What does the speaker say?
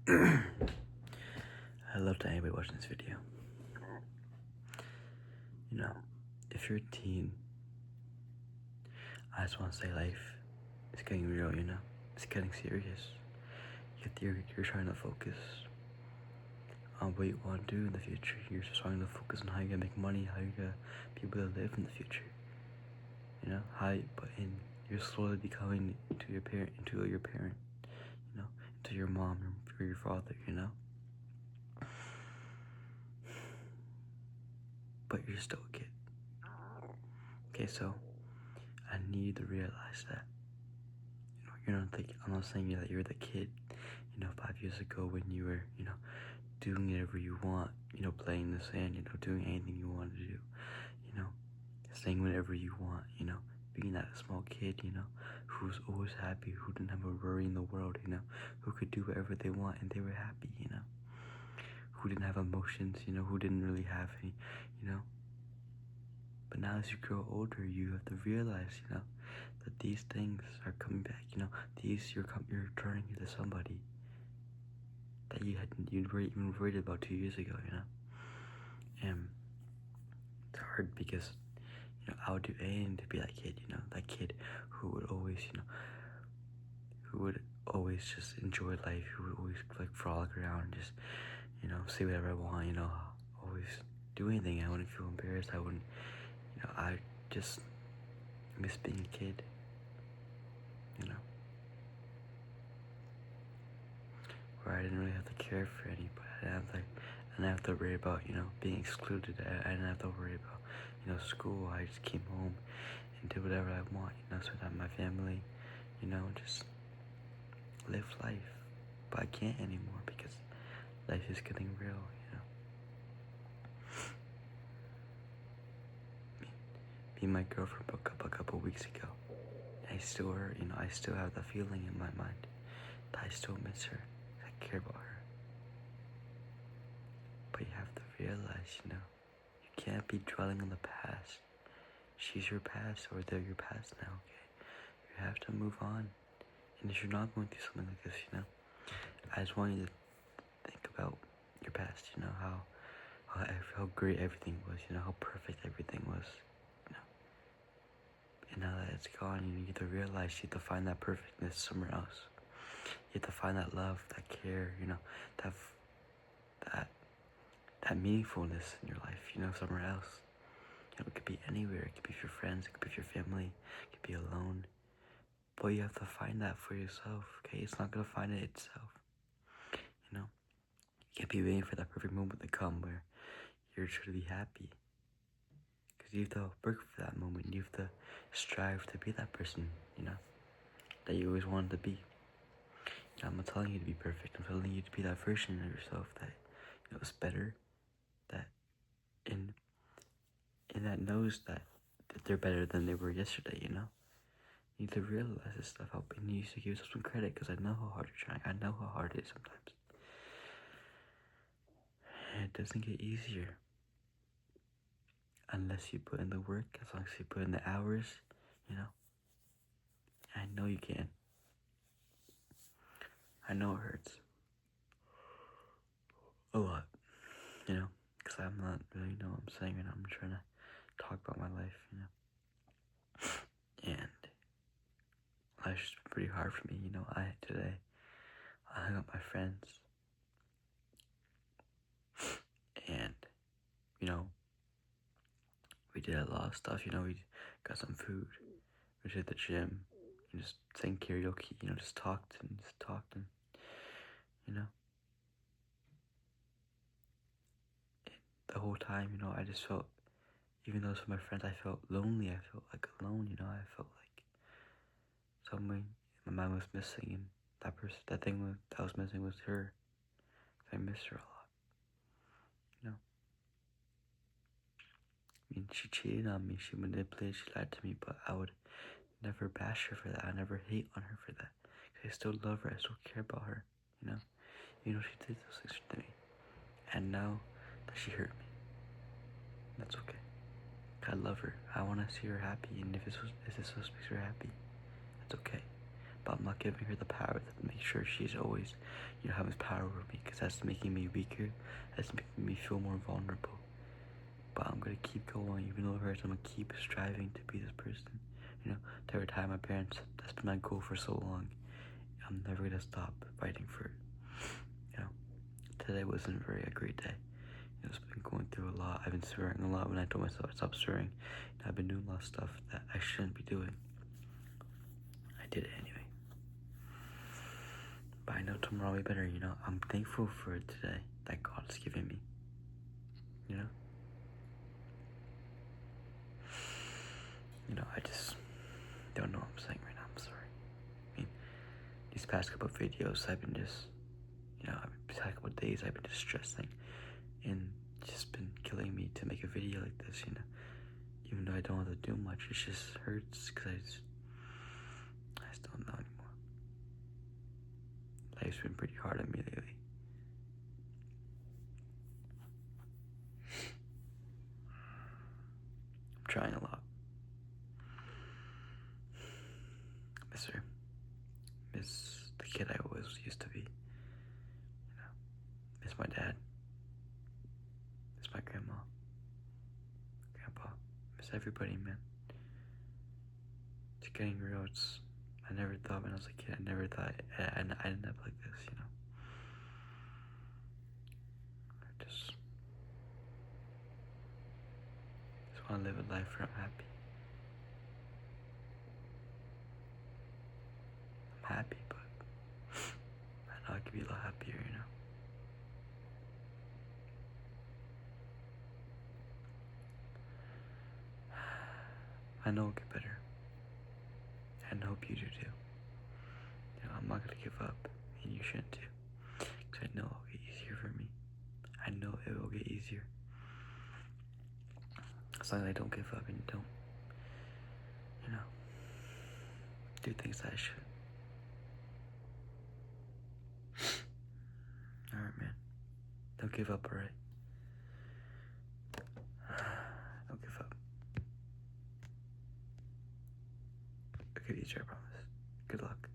Hello to anybody watching this video. You know, if you're a teen, I just want to say life is getting real, It's getting serious. You're trying to focus on what you want to do in the future. You're just trying to focus on how you're going to make money, how you're going to be able to live in the future. You're slowly becoming into your parent, into your mom or your father, But you're still a kid. Okay, so I need you to realize that, I'm not saying that you're the kid, 5 years ago when you were, doing whatever you want, playing in the sand, doing anything you want to do, saying whatever you want, being that small kid, who was always happy, who didn't have a worry in the world, who could do whatever they want and they were happy, who didn't have emotions, who didn't really have any, But now as you grow older, you have to realize, that these things are coming back, you're turning into somebody that you weren't even worried about 2 years ago, And it's hard because, I would do anything to be that kid, that kid who would always, just enjoy life, who would always like frolic around and just, say whatever I want, always do anything. I wouldn't feel embarrassed. I wouldn't, I just miss being a kid, where I didn't really have to care for anybody. I didn't have to worry about, being excluded. I didn't have to worry about, school. I just came home and did whatever I want, spend time with my family, just live life. But I can't anymore because life is getting real, Me and my girlfriend broke up a couple weeks ago. I still have the feeling in my mind that I still miss her. I care about her. But you have to realize, you can't be dwelling on the past. She's your past, or they're your past now, okay? You have to move on. And if you're not going through something like this, I just want you to think about your past, how great everything was, how perfect everything was, And now that it's gone, you have to realize you have to find that perfectness somewhere else. You have to find that love, that care, that meaningfulness in your life, somewhere else. It could be anywhere. It could be with your friends. It could be with your family. It could be alone. But you have to find that for yourself, okay? It's not gonna find it itself, You can't be waiting for that perfect moment to come where you're truly happy. Because you have to work for that moment. You have to strive to be that person, that you always wanted to be. I'm not telling you to be perfect. I'm telling you to be that version of yourself that, is better, that that knows that they're better than they were yesterday, You need to realize this stuff, and you need to give yourself some credit, because I know how hard you're trying. I know how hard it is sometimes. And it doesn't get easier unless you put in the work, as long as you put in the hours, I know you can. I know it hurts a lot, because I'm not really know what I'm saying, and I'm trying to talk about my life, And life's just been pretty hard for me, Today I hung out with my friends, and, we did a lot of stuff, we got some food, we did the gym, just sang karaoke, just talked, and, the whole time, I just felt, even though some of my friends, I felt lonely, I felt like alone, I felt like something my mind was missing, and that thing that was missing was her. I miss her a lot, she cheated on me, she manipulated, she lied to me, but I would never bash her for that. I never hate on her for that. I still love her, I still care about her, she did those things to me. And now that she hurt me, that's okay. I love her. I want to see her happy, and if this makes her happy, that's okay. but I'm not giving her the power to make sure she's always, you know, having power over me, because that's making me weaker, that's making me feel more vulnerable. But I'm gonna keep going, even though it hurts. I'm gonna keep striving to be this person, you know, to retire my parents. That's been my goal for so long. I'm never gonna stop fighting for it. You know, today wasn't a great day. You know, I've been going through a lot. I've been swearing a lot when I told myself I'd stop swearing. You know, I've been doing a lot of stuff that I shouldn't be doing. I did it anyway. But I know tomorrow will be better, you know. I'm thankful for today that God has given me. You know? You know, I just don't know what I'm saying right now. I'm sorry. I mean, these past couple of videos, I've been just, you know, these past couple of days, I've been just stressing. And it's just been killing me to make a video like this, you know. Even though I don't have to do much, it just hurts because I just don't know anymore. Life's been pretty hard on me lately. I'm trying a lot. I miss her. Miss the kid I always used to be. You know, miss my dad. Miss my grandma. Grandpa. Miss everybody, man. It's getting real. I never thought when I was a kid, I never thought I'd end up like this, you know. I just want to live a life where I'm happy. I'm happy, but I know I could be a lot happier, you know. I know it'll get better. And I hope you do too. You know, I'm not gonna give up, and you shouldn't too. Because I know it'll get easier for me. I know it will get easier. As long as I don't give up and don't, you know, do things that I should. Alright, man. Don't give up, alright? Don't give up. I'll give you a try, I promise. Good luck.